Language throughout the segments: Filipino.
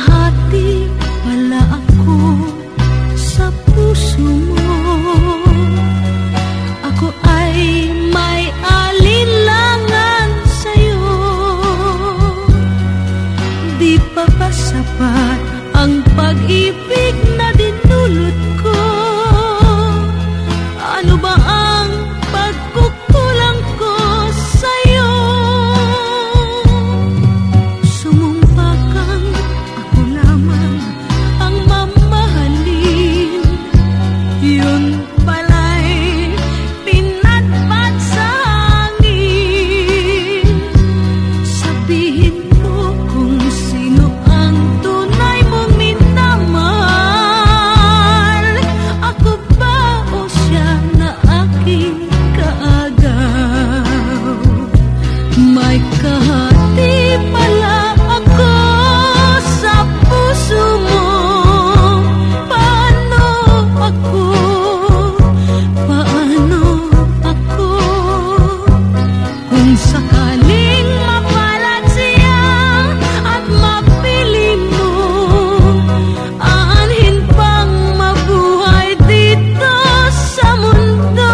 kahati pala ako sa puso mo. Ako ay may alinlangan sa'yo. Di pa ba sapat ang pag-ibig na dinulot ko? Ano ba ang pagkukulang ko sa'yo? Sumumpa kang ako lamang ang mamahalin. Yun pala'y pinatpat sa hangin. Sabihin mo kung sino ang tunay mong minamahal. Ako ba o siya na aking kaagaw? May kahati pala ako sa puso mo. Paano ako? Paano ako? Kung sakaling mapalad siya at mapili mo, aanhin pang mabuhay dito sa mundo.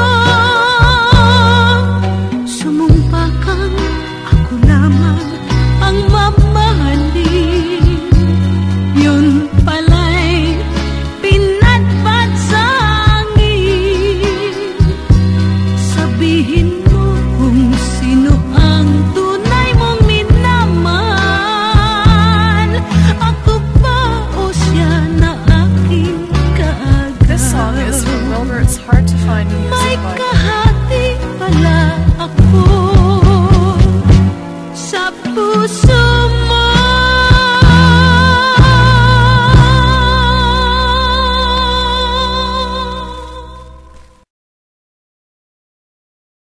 Sumumpa kang ako lamang ang mamahalin. Yun pala'y pinatpat sa hangin. Sabihin mo kung sino ang tunay mong minamahal. Ako ba o siya na aking kaagaw? This song is from Wilbur. It's hard to find May music like kahati pala ako sa puso